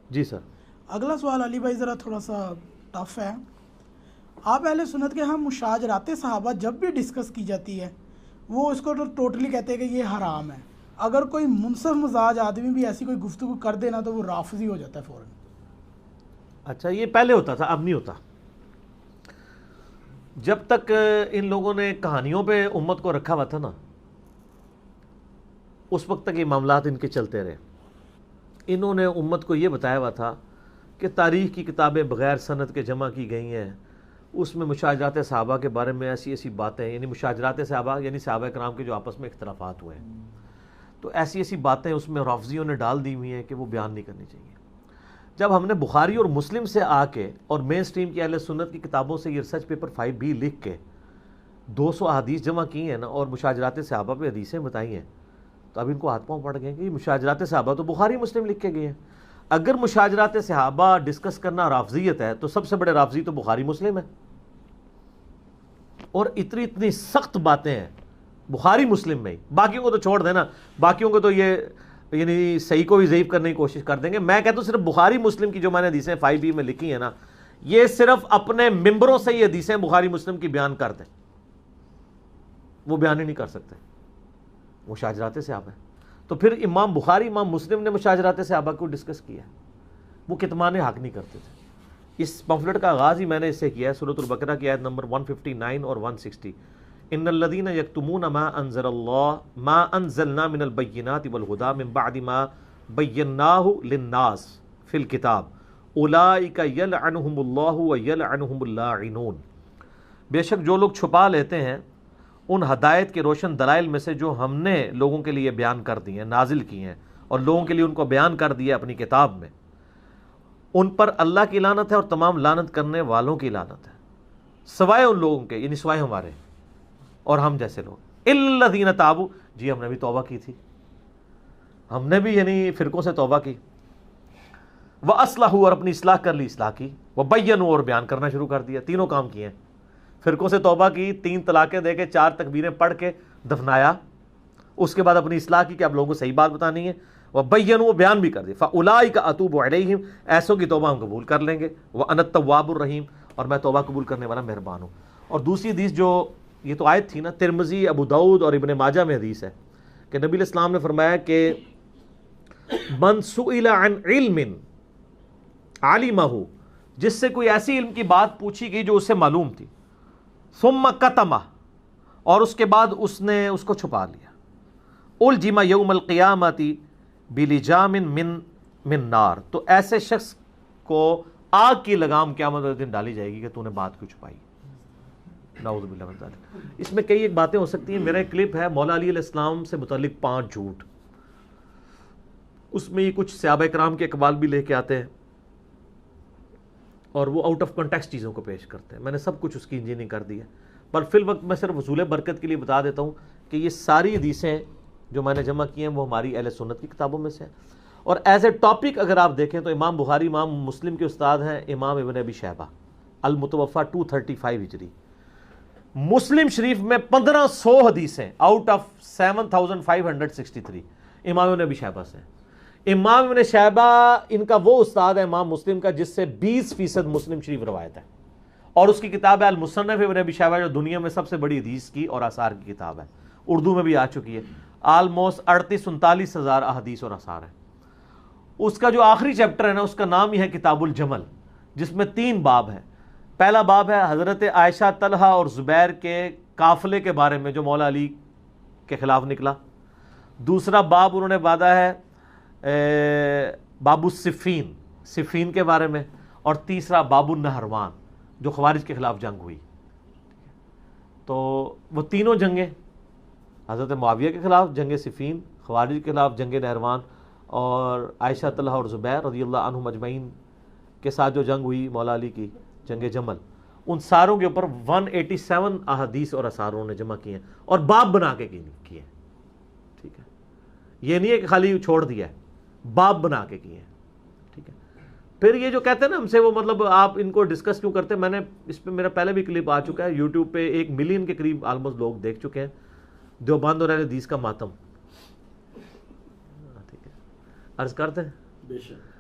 جی سر. اگلا سوال علی بھائی ذرا تھوڑا سا ٹف ہے. آپ اہل سنت کے ہم مشاجرات صحابہ جب بھی ڈسکس کی جاتی ہے وہ اس کو ٹوٹلی کہتے ہیں کہ یہ حرام ہے. اگر کوئی منصف مزاج آدمی بھی ایسی کوئی گفتگو کر دینا تو وہ رافضی ہو جاتا ہے فوراً. اچھا یہ پہلے ہوتا تھا، اب نہیں ہوتا. جب تک ان لوگوں نے کہانیوں پہ امت کو رکھا ہوا تھا نا، اس وقت تک یہ معاملات ان کے چلتے رہے. انہوں نے امت کو یہ بتایا ہوا تھا کہ تاریخ کی کتابیں بغیر سند کے جمع کی گئی ہیں، اس میں مشاجرات صحابہ کے بارے میں ایسی ایسی باتیں، یعنی مشاجرات صحابہ یعنی صحابہ کرام کے جو آپس میں اختلافات ہوئے ہیں، تو ایسی ایسی باتیں اس میں رافضیوں نے ڈال دی ہوئی ہیں کہ وہ بیان نہیں کرنی چاہیے. جب ہم نے بخاری اور مسلم سے آ کے اور مین سٹریم کی اہل سنت کی کتابوں سے یہ ریسرچ پیپر 5B لکھ کے 200 احادیث جمع کی ہیں نا اور مشاجرات صحابہ پہ حدیثیں بتائی ہیں، تو اب ان کو ہاتھ پاؤں پڑ گئے کہ یہ مشاجرات صحابہ تو بخاری مسلم لکھ کے گئے ہیں. اگر مشاجرات صحابہ ڈسکس کرنا رافضیت ہے تو سب سے بڑے رافضی تو بخاری مسلم ہے. اور اتنی سخت باتیں ہیں بخاری مسلم میں ہی. باقیوں کو تو چھوڑ دینا، باقیوں کو تو یہ یعنی صحیح کو بھی ضعیف کرنے کی کوشش کر دیں گے. میں کہتا ہوں صرف بخاری مسلم کی جو میں نے حدیثیں 5B میں لکھی ہیں نا، یہ صرف اپنے ممبروں سے یہ حدیثیں بخاری مسلم کی بیان کر دیں، وہ بیان ہی نہیں کر سکتے. مشاجرات صحابہ ہیں تو پھر امام بخاری امام مسلم نے مشاجرات صحابہ کو ڈسکس کیا، وہ کتمان حق نہیں کرتے تھے. اس پمفلٹ کا آغاز ہی میں نے اس سے کیا ہے، سورۃ البقرہ کی آیت نمبر 159 اور 160. ان الذين يكتمون ما انزلنا من البينات والهدى من بعد ما بيناه للناس في الكتاب اولئك يلعنهم الله ويلعنهم اللاعنون. بے شک جو لوگ چھپا لیتے ہیں ان ہدایت کے روشن دلائل میں سے جو ہم نے لوگوں کے لیے بیان کر دی ہیں، نازل کی ہیں، اور لوگوں کے لیے ان کو بیان کر دیا اپنی کتاب میں، ان پر اللہ کی لعنت ہے اور تمام لعنت کرنے والوں کی لعنت ہے، سوائے ان لوگوں کے، یعنی سوائے ہمارے اور ہم جیسے لوگ. الذین تابوا، جی ہم نے بھی توبہ کی تھی، ہم نے بھی یعنی فرقوں سے توبہ کی. وَأَصْلَحُوا، اور اپنی اصلاح کر لی، اصلاح کی. وَبَيَّنُوا، اور بیان کرنا شروع کر دیا. تینوں کام کیے ہیں. فرقوں سے توبہ کی، 3 طلاقیں دے کے 4 تکبیریں پڑھ کے دفنایا، اس کے بعد اپنی اصلاح کی کہ اب لوگوں کو صحیح بات بتانی ہے. وَبَيَّنُوا، بیان بھی کر دی. فَأُولَٰئِكَ أَتُوبُ عَلَيْهِمْ، ایسوں کی توبہ ہم قبول کر لیں گے. وَأَنَا التَّوَّابُ الرَّحِيمُ، اور میں توبہ قبول کرنے والا مہربان ہوں. اور دوسری حدیث جو یہ تو آیت تھی نا، ترمذی، ابو داؤد اور ابن ماجہ میں حدیث ہے کہ نبی علیہ السلام نے فرمایا کہ من سئل عن علم علمہ، جس سے کوئی ایسی علم کی بات پوچھی گئی جو اسے معلوم تھی، ثم کتمہ، اور اس کے بعد اس نے اس کو چھپا لیا، الجم یوم القیامت بلجام من نار، تو ایسے شخص کو آگ کی لگام قیامت کے دن ڈالی جائے گی کہ تو نے بات کیوں چھپائی. نعوذ باللہ من ذلک. اس میں کئی ایک باتیں ہو سکتی ہیں. میرا ایک کلپ ہے مولا علی علیہ السلام سے متعلق 5 جھوٹ، اس میں یہ کچھ صحابہ کرام کے اقوال بھی لے کے آتے ہیں اور وہ آؤٹ آف کنٹیکسٹ چیزوں کو پیش کرتے ہیں. میں نے سب کچھ اس کی انجینئرنگ کر دی ہے، پر فی الوقت میں صرف حصول برکت کے لیے بتا دیتا ہوں کہ یہ ساری حدیثیں جو میں نے جمع کی ہیں وہ ہماری اہل سنت کی کتابوں میں سے ہیں. اور ایز اے ٹاپک اگر آپ دیکھیں تو امام بخاری امام مسلم کے استاد ہیں امام ابن ابی شیبہ، المتوفیٰ 235 ہجری. مسلم شریف میں 1500 حدیثیں آؤٹ آف 7563 امام ابن ابی شیبہ سے. امام ابن شیبہ ان کا وہ استاد ہے امام مسلم کا جس سے 20% مسلم شریف روایت ہے، اور اس کی کتاب ہے المصنف ابن ابی شیبہ جو دنیا میں سب سے بڑی حدیث کی اور آثار کی کتاب ہے، اردو میں بھی آ چکی ہے. آلموسٹ 38-39 ہزار احادیث اور آثار ہیں. اس کا جو آخری چیپٹر ہے نا، اس کا نام ہی ہے کتاب الجمل، جس میں 3 باب ہیں. پہلا باب ہے حضرت عائشہ، طلحہ اور زبیر کے قافلے کے بارے میں جو مولا علی کے خلاف نکلا. دوسرا باب انہوں نے باندھا ہے باب الصفین، صفین کے بارے میں. اور تیسرا باب النہروان جو خوارج کے خلاف جنگ ہوئی. تو وہ تینوں جنگیں، حضرت معاویہ کے خلاف جنگ صفین، خوارج کے خلاف جنگ نہروان، اور عائشہ، طلحہ اور زبیر رضی اللہ عنہم اجمعین کے ساتھ جو جنگ ہوئی مولا علی کی، جنگ جمل، ان ساروں کے اوپر 187 احادیث اور اثاروں نے جمع کیے ہیں اور باب بنا کے کیے ہیں. ٹھیک ہے، یہ نہیں ہے کہ خالی چھوڑ دیا ہے، باب بنا کے کیے ہیں. ٹھیک ہے. پھر یہ جو کہتے ہیں نا ہم سے وہ مطلب آپ ان کو ڈسکس کیوں کرتے ہیں، میں نے اس پہ میرا پہلے بھی کلپ آ چکا ہے یوٹیوب پہ، 1 ملین کے قریب آلموسٹ لوگ دیکھ چکے ہیں. دیوبند اور اہل حدیث کا ماتم. ٹھیک ہے، عرض کرتے ہیں. بے شک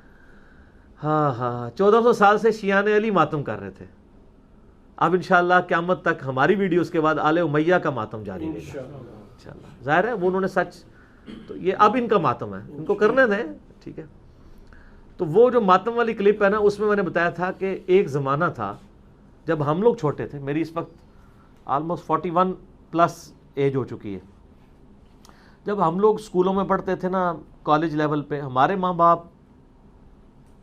ہاں 1400 سال سے شیعان علی ماتم کر رہے تھے. اب انشاءاللہ قیامت تک ہماری ویڈیوز کے بعد آل امیہ کا ماتم جاری رہے گا انشاءاللہ. ظاہر ہے وہ انہوں نے سچ، تو یہ اب ان کا ماتم ہے، ان کو کرنے دیں، ٹھیک ہے. تو وہ جو ماتم والی کلپ ہے نا، اس میں نے بتایا تھا کہ ایک زمانہ تھا جب ہم لوگ چھوٹے تھے، میری اس وقت آلموسٹ 41 پلس ایج ہو چکی ہے. جب ہم لوگ اسکولوں میں پڑھتے تھے نا، کالج لیول پہ، ہمارے ماں باپ،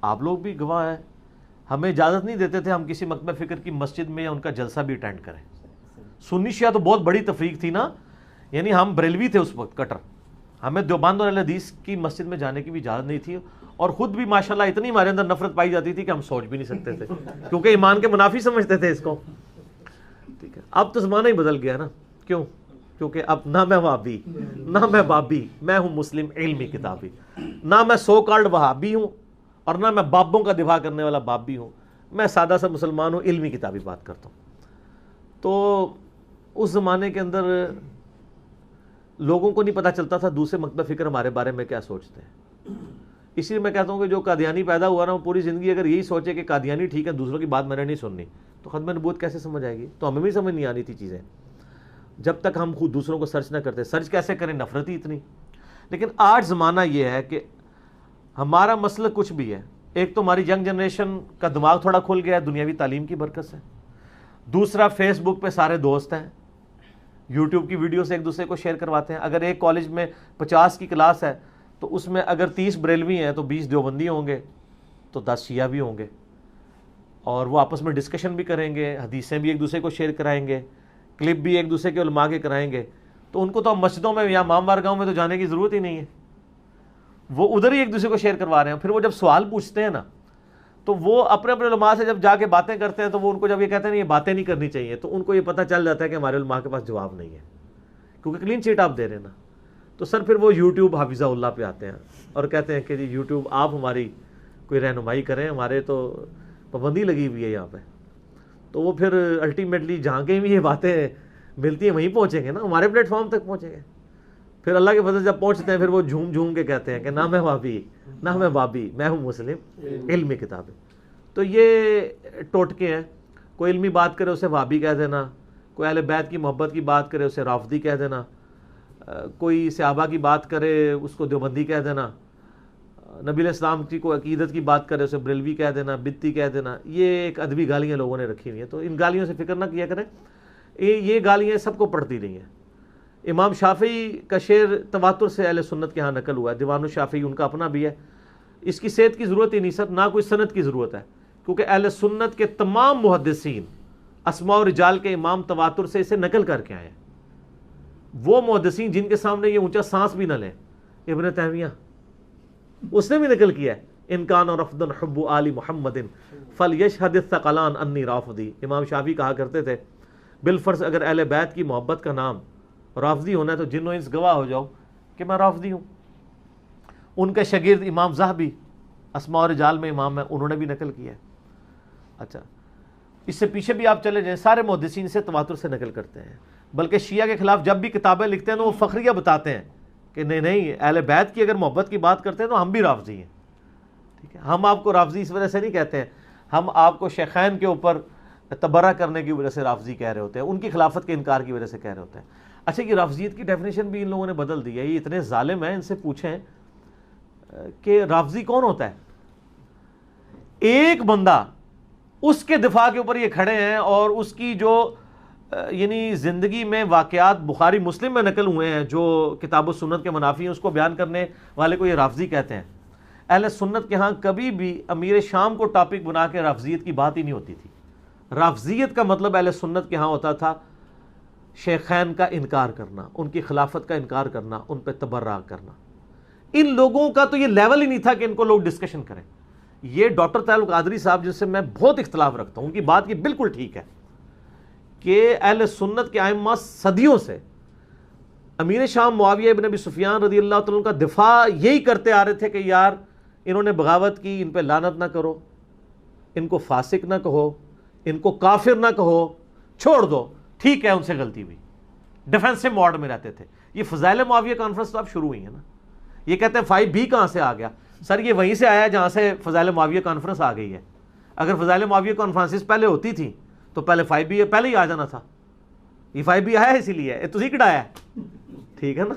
آپ لوگ بھی گواہ ہیں، ہمیں اجازت نہیں دیتے تھے ہم کسی مکتبہ فکر کی مسجد میں یا ان کا جلسہ بھی اٹینڈ کریں. سنی شیعہ تو بہت بڑی تفریق تھی نا، یعنی ہم بریلوی تھے اس وقت کٹر، ہمیں دیوبند اور اہل حدیث کی مسجد میں جانے کی بھی اجازت نہیں تھی، اور خود بھی ماشاءاللہ اتنی ہمارے اندر نفرت پائی جاتی تھی کہ ہم سوچ بھی نہیں سکتے تھے، کیونکہ ایمان کے منافی سمجھتے تھے اس کو. ٹھیک ہے، اب تو زمانہ ہی بدل گیا نا. کیوں؟ کیونکہ اب نہ میں وہابی، نہ میں بابی، میں ہوں مسلم علمی کتابی. نہ میں سو کالڈ وہابی ہوں اور نہ میں بابوں کا دفاع کرنے والا بابی ہوں، میں سادہ سا مسلمان ہوں، علمی کتابی بات کرتا ہوں. تو اس زمانے کے اندر لوگوں کو نہیں پتہ چلتا تھا دوسرے مکتبہ فکر ہمارے بارے میں کیا سوچتے ہیں. اس لیے میں کہتا ہوں کہ جو قادیانی پیدا ہوا نا، وہ پوری زندگی اگر یہی سوچے کہ قادیانی ٹھیک ہے، دوسروں کی بات میں نے نہیں سننی، تو ختم نبوت کیسے سمجھ آئے گی؟ تو ہمیں بھی سمجھ نہیں آنی تھی چیزیں جب تک ہم خود دوسروں کو سرچ نہ کرتے. سرچ کیسے کریں؟ نفرت ہی اتنی. لیکن آج زمانہ یہ ہے کہ ہمارا مسئلہ کچھ بھی ہے. ایک تو ہماری ینگ جنریشن کا دماغ تھوڑا کھل گیا ہے دنیاوی تعلیم کی برکت سے. دوسرا، فیس بک پہ سارے دوست ہیں، یوٹیوب کی ویڈیو سے ایک دوسرے کو شیئر کرواتے ہیں. اگر ایک کالج میں 50 کی کلاس ہے تو اس میں اگر 30 بریلوی ہیں تو 20 دیوبندی ہوں گے، تو 10 شیعہ بھی ہوں گے، اور وہ آپس میں ڈسکشن بھی کریں گے، حدیثیں بھی ایک دوسرے کو شیئر کرائیں گے، کلپ بھی ایک دوسرے کے علماء کے کرائیں گے. تو ان کو تو مسجدوں میں یا امام بارگاہوں میں تو جانے کی ضرورت ہی نہیں ہے، وہ ادھر ہی ایک دوسرے کو شیئر کروا رہے ہیں. پھر وہ جب سوال پوچھتے ہیں نا، تو وہ اپنے اپنے علماء سے جب جا کے باتیں کرتے ہیں، تو وہ ان کو جب یہ کہتے ہیں یہ باتیں نہیں کرنی چاہیے، تو ان کو یہ پتہ چل جاتا ہے کہ ہمارے علماء کے پاس جواب نہیں ہے، کیونکہ کلین چیٹ آپ دے رہے ہیں نا. تو سر پھر وہ یوٹیوب حافظہ اللہ پہ آتے ہیں اور کہتے ہیں کہ جی یوٹیوب آپ ہماری کوئی رہنمائی کریں، ہمارے تو پابندی لگی ہوئی ہے یہاں پہ. تو وہ پھر الٹیمیٹلی جہاں کہیں بھی یہ باتیں ملتی ہیں وہیں پہنچیں گے نا، ہمارے پلیٹ فارم تک پہنچیں گے. پھر اللہ کے فضل جب پہنچتے ہیں، پھر وہ جھوم جھوم کے کہتے ہیں کہ نہ میں وہابی، نہ میں بابی، میں ہوں مسلم علمی کتابی. تو یہ ٹوٹکے ہیں. کوئی علمی بات کرے اسے وہابی کہہ دینا، کوئی اہل بیت کی محبت کی بات کرے اسے رافضی کہہ دینا، کوئی صحابہ کی بات کرے اس کو دیوبندی کہہ دینا، نبی علیہ السلام کی کوئی عقیدت کی بات کرے اسے بریلوی کہہ دینا، بدتی کہہ دینا. یہ ایک ادبی گالیاں لوگوں نے رکھی ہوئی ہیں، تو ان گالیوں سے فکر نہ کیا کریں. یہ گالیاں سب کو پڑتی رہی ہیں. امام شافعی کا شعر تواتر سے اہل سنت کے ہاں نقل ہوا ہے، دیوان الشافعی ان کا اپنا بھی ہے. اس کی صحت کی ضرورت ہی نہیں سر، نہ کوئی سند کی ضرورت ہے، کیونکہ اہل سنت کے تمام محدثین اسماء و رجال کے امام تواتر سے اسے نقل کر کے آئے ہیں. وہ محدثین جن کے سامنے یہ اونچا سانس بھی نہ لیں، ابن تیمیہ اس نے بھی نقل کیا ہے، ان کان رفض حب آل محمد فلیشہد الثقلان انی رافضی. امام شافعی کہا کرتے تھے بالفرض اگر اہل بیت کی محبت کا نام رافضی ہونا ہے تو جن و انس گواہ ہو جاؤ کہ میں رافضی ہوں. ان کے شاگرد امام ذہبی اسماء و رجال میں امام ہیں، انہوں نے بھی نقل کیا ہے. اچھا، اس سے پیچھے بھی آپ چلے جائیں، سارے محدثین سے تواتر سے نقل کرتے ہیں. بلکہ شیعہ کے خلاف جب بھی کتابیں لکھتے ہیں تو وہ فخریہ بتاتے ہیں کہ نہیں اہل بیت کی اگر محبت کی بات کرتے ہیں تو ہم بھی رافضی ہیں. ٹھیک ہے، ہم آپ کو رافضی اس وجہ سے نہیں کہتے ہیں، ہم آپ کو شیخین کے اوپر تبرہ کرنے کی وجہ سے رافضی کہہ رہے ہوتے ہیں، ان کی خلافت کے انکار کی وجہ سے کہہ رہے ہوتے ہیں. اچھا، یہ رافضیت کی ڈیفینیشن بھی ان لوگوں نے بدل دی ہے. یہ اتنے ظالم ہیں، ان سے پوچھیں کہ رافضی کون ہوتا ہے. ایک بندہ اس کے دفاع کے اوپر یہ کھڑے ہیں اور اس کی جو یعنی زندگی میں واقعات بخاری مسلم میں نقل ہوئے ہیں جو کتاب و سنت کے منافی ہیں، اس کو بیان کرنے والے کو یہ رافضی کہتے ہیں. اہل سنت کے ہاں کبھی بھی امیر شام کو ٹاپک بنا کے رافضیت کی بات ہی نہیں ہوتی تھی. رافضیت کا مطلب اہل سنت کے ہاں ہوتا تھا شیخین کا انکار کرنا، ان کی خلافت کا انکار کرنا، ان پہ تبرہ کرنا. ان لوگوں کا تو یہ لیول ہی نہیں تھا کہ ان کو لوگ ڈسکشن کریں. یہ ڈاکٹر طاہر القادری صاحب جن سے میں بہت اختلاف رکھتا ہوں، ان کی بات یہ بالکل ٹھیک ہے کہ اہل سنت کے ائمہ صدیوں سے امیر شام معاویہ ابن ابی سفیان رضی اللہ تعالیٰ عنہ کا دفاع یہی کرتے آ رہے تھے کہ یار انہوں نے بغاوت کی، ان پہ لعنت نہ کرو، ان کو فاسق نہ کہو، ان کو کافر نہ کہو، چھوڑ دو، ٹھیک ہے ان سے غلطی ہوئی. ڈیفینسو موڈ میں رہتے تھے. یہ فضائل معاویہ کانفرنس تو اب شروع ہوئی ہے نا، یہ کہتے ہیں 5B کہاں سے آ گیا. سر یہ وہیں سے آیا جہاں سے فضائل معاویہ کانفرنس آ گئی ہے. اگر فضائل معاویہ کانفرنسز پہلے ہوتی تھیں تو پہلے 5B پہلے ہی آ جانا تھا. یہ 5B آیا ہے اسی لیے ہے, تسی کٹایا ہے, ٹھیک ہے نا.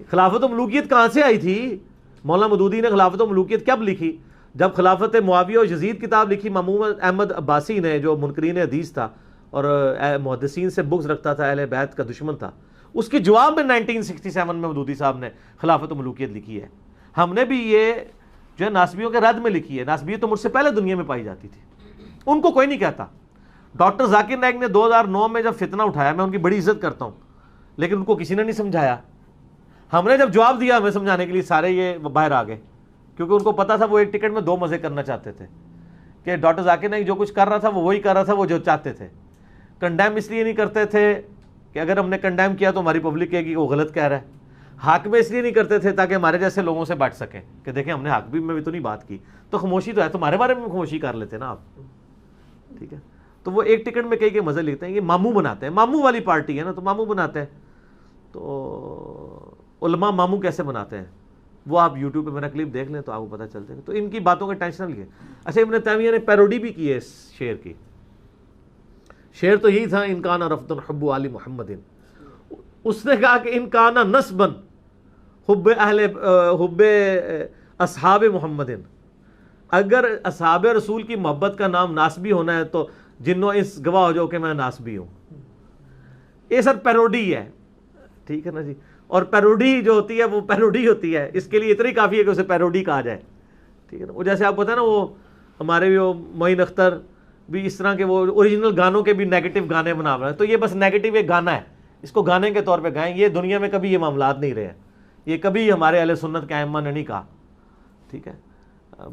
خلافت و ملوکیت کہاں سے آئی تھی؟ مولانا مودودی نے خلافت و ملوکیت کب لکھی؟ جب خلافت معاویہ اور یزید کتاب لکھی محمود احمد عباسی نے, جو منکرین حدیث تھا اور محدثین سے بغض رکھتا تھا, اہل بیت کا دشمن تھا, اس کے جواب میں 1967 میں مودودی صاحب نے خلافت و ملوکیت لکھی ہے. ہم نے بھی یہ جو ہے ناسبیوں کے رد میں لکھی ہے. ناسبیت تو مجھ سے پہلے دنیا میں پائی جاتی تھی, ان کو کوئی نہیں کہتا. ڈاکٹر ذاکر نائک نے 2009 میں جب فتنہ اٹھایا, میں ان کی بڑی عزت کرتا ہوں, لیکن ان کو کسی نے نہیں سمجھایا. ہم نے جب جواب دیا ہمیں سمجھانے کے لیے, سارے یہ باہر آ گئے, کیونکہ ان کو پتا تھا وہ ایک ٹکٹ میں 2 مزے کرنا چاہتے تھے کہ ڈاکٹر ذاکر نائک جو کچھ کر رہا تھا وہ وہی کر رہا تھا وہ جو چاہتے تھے. کنڈیم اس لیے نہیں کرتے تھے کہ اگر ہم نے کنڈیم کیا تو ہماری پبلک کہے گی وہ غلط کہہ رہا ہے. حق میں اس لیے نہیں کرتے تھے تاکہ ہمارے جیسے لوگوں سے بانٹ سکیں کہ دیکھیں ہم نے حق میں بھی تو نہیں بات کی, تو خاموشی تو ہے, تمہارے بارے میں خاموشی کر لیتے نا آپ, ٹھیک ہے. تو وہ ایک ٹکٹ میں کئی کے مزے لیتے ہیں, یہ ماموں بناتے ہیں, ماموں والی پارٹی ہے نا, تو ماموں بناتے ہیں. تو علماء ماموں کیسے بناتے ہیں وہ آپ یوٹیوب پہ میرا کلپ دیکھ لیں تو آپ کو پتہ چلتے ہیں. تو ان کی باتوں کا ٹینشن لیے. اچھا ابن تیمیہ نے پیروڈی بھی کی ہے اس شعر کی. شعر تو یہی تھا, ان کان رفض حب علی محمد, اس نے کہا کہ ان کان نسبا حب اصحاب محمد, اگر اصحاب رسول کی محبت کا نام ناسبی ہونا ہے تو جنوں اس گواہ ہو جاؤ کہ میں ناسبی ہوں. یہ سر پیروڈی ہے, ٹھیک ہے نا جی. اور پیروڈی جو ہوتی ہے وہ پیروڈی ہوتی ہے, اس کے لیے اتنی کافی ہے کہ اسے پیروڈی کہا جائے, ٹھیک ہے نا. وہ جیسے آپ پتہ ہے نا وہ ہمارے بھی وہ معین اختر بھی اس طرح کے وہ اوریجنل گانوں کے بھی نیگیٹو گانے بنا رہے ہیں, تو یہ بس نیگیٹو ایک گانا ہے, اس کو گانے کے طور پہ گائیں. یہ دنیا میں کبھی یہ معاملات نہیں رہے, یہ کبھی ہمارے اہل سنت کے ائمہ نے نہیں کہا, ٹھیک ہے.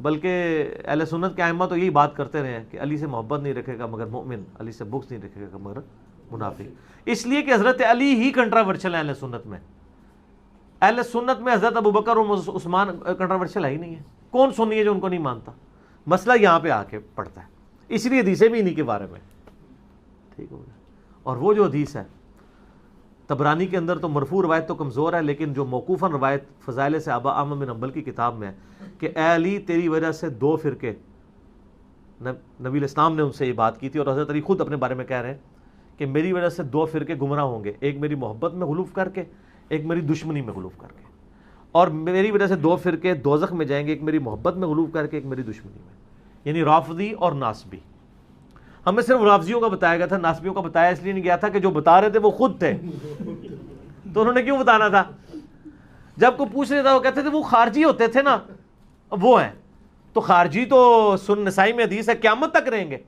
بلکہ اہل سنت کے ائمہ تو یہی بات کرتے رہے ہیں کہ علی سے محبت نہیں رکھے گا مگر مومن, علی سے بغض نہیں رکھے گا مگر منافق. اس لیے کہ حضرت علی ہی کنٹراورشل ہے اہل سنت میں. اہل سنت میں حضرت ابوبکر اور عثمان کنٹراورشل ہے ہی نہیں ہے. کون سنی ہے جو ان کو نہیں مانتا؟ مسئلہ یہاں پہ آ کے پڑتا ہے, اس لیے حدیثیں بھی انہی کے بارے میں, ٹھیک ہو گیا. اور وہ جو حدیث ہے طبرانی کے اندر تو مرفوع روایت تو کمزور ہے, لیکن جو موقوفاً روایت فضائل صحابہ احمد بن حنبل کی کتاب میں ہے کہ اے علی تیری وجہ سے 2 فرقے, نبی الاسلام نے ان سے یہ بات کی تھی, اور حضرت علی خود اپنے بارے میں کہہ رہے ہیں کہ میری وجہ سے 2 فرقے گمراہ ہوں گے, ایک میری محبت میں غلوف کر کے, ایک میری دشمنی میں غلوف کر کے. اور میری وجہ سے 2 فرقے دوزخ میں جائیں گے, ایک میری محبت میں غلوف کر کے, ایک میری دشمنی میں. یعنی رافضی اور ناسبی. ہمیں صرف رافضیوں کا بتایا گیا تھا, ناسبیوں کا بتایا اس لیے نہیں گیا تھا کہ جو بتا رہے تھے وہ خود تھے, تو انہوں نے کیوں بتانا تھا؟ جب کوئی پوچھ رہا تھا وہ کہتے تھے وہ خارجی ہوتے تھے نا, وہ ہیں. تو خارجی تو سن نسائی میں حدیث ہے قیامت تک رہیں گے.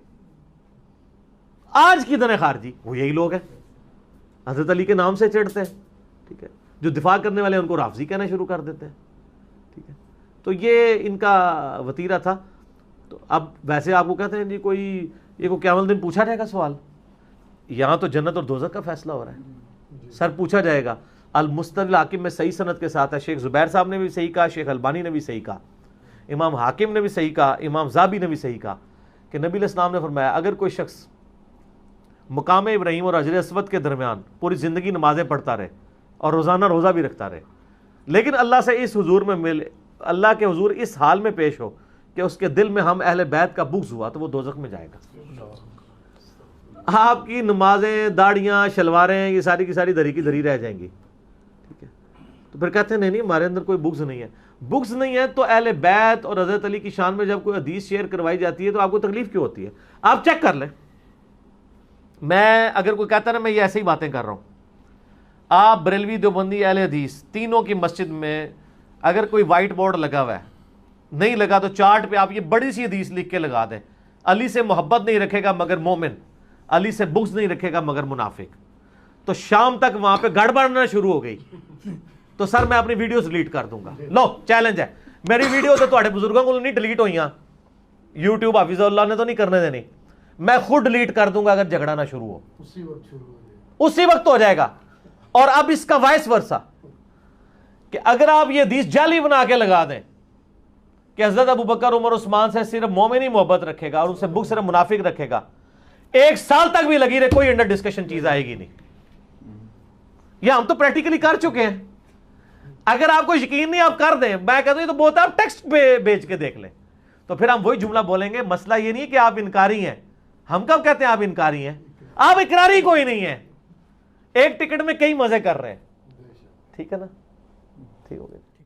آج کی دن خارجی وہ یہی لوگ ہیں, حضرت علی کے نام سے چڑھتے ہیں, ٹھیک ہے. جو دفاع کرنے والے ان کو رافضی کہنا شروع کر دیتے ہیں, ٹھیک ہے. تو یہ ان کا وتیرہ تھا. تو اب ویسے آپ کو کہتے ہیں جی کوئی یہ کو قیامت دن پوچھا جائے گا سوال, یہاں تو جنت اور دوزخ کا فیصلہ ہو رہا ہے, سر پوچھا جائے گا. المستدل حاکم میں صحیح سند کے ساتھ ہے, شیخ زبیر صاحب نے بھی صحیح کہا, شیخ البانی نے بھی صحیح کہا, امام حاکم نے بھی صحیح کہا, امام زابی نے بھی صحیح کہا کہ نبی علیہ السلام نے فرمایا اگر کوئی شخص مقام ابراہیم اور حجر اسود کے درمیان پوری زندگی نمازیں پڑھتا رہے اور روزانہ روزہ بھی رکھتا رہے, لیکن اللہ سے اس حضور میں ملے, اللہ کے حضور اس حال میں پیش ہو کہ اس کے دل میں ہم اہل بیت کا بغض ہوا, تو وہ دوزخ میں جائے گا. آپ کی نمازیں, داڑیاں, شلواریں یہ ساری کی ساری دھری کی دھری رہ جائیں گی, ٹھیک ہے. تو پھر کہتے ہیں نہیں ہمارے اندر کوئی بغض نہیں ہے. بغض نہیں ہے تو اہل بیت اور حضرت علی کی شان میں جب کوئی حدیث شیئر کروائی جاتی ہے تو آپ کو تکلیف کیوں ہوتی ہے؟ آپ چیک کر لیں. میں اگر کوئی کہتا ہے نا میں یہ ایسے ہی باتیں کر رہا ہوں, آپ بریلوی, دیوبندی, اہل حدیث تینوں کی مسجد میں اگر کوئی وائٹ بورڈ لگا ہوا ہے, نہیں لگا تو چارٹ پہ آپ یہ بڑی سی حدیث لکھ کے لگا دیں, علی سے محبت نہیں رکھے گا مگر مومن, علی سے بغض نہیں رکھے گا مگر منافق. تو شام تک وہاں پہ گڑبڑنا شروع ہو گئی تو سر میں اپنی ویڈیوز ڈیلیٹ کر دوں گا. لو چیلنج ہے, میری ویڈیو تو تھوڑے بزرگوں کو نہیں ڈیلیٹ ہوئی, یوٹیوب حافظ اللہ نے تو نہیں کرنے دینی, میں خود ڈیلیٹ کر دوں گا اگر جھگڑا نہ شروع ہو, اسی وقت ہو جائے گا. اور اب اس کا وائس ورسا کہ اگر آپ یہ حدیث جعلی بنا کے لگا دیں کہ حضرت ابوبکر, عمر, عثمان سے صرف مومن ہی محبت رکھے گا اور ان سے بغض صرف منافق رکھے گا, 1 سال تک بھی لگی رہے کوئی انڈر ڈسکشن چیز آئے گی نہیں. یہ ہم تو پریکٹیکلی کر چکے ہیں. اگر آپ کو یقین نہیں آپ کر دیں, میں کہتا ہوں یہ تو بہت ہے, آپ ٹیکسٹ پہ بیچ کے دیکھ لیں, تو پھر ہم وہی جملہ بولیں گے, مسئلہ یہ نہیں ہے کہ آپ انکاری ہیں. ہم کب کہتے ہیں آپ انکاری ہیں؟ آپ اقراری کوئی نہیں ہے, ایک ٹکٹ میں کئی مزے کر رہے ہیں. ٹھیک ہے نا, ٹھیک ہو گیا.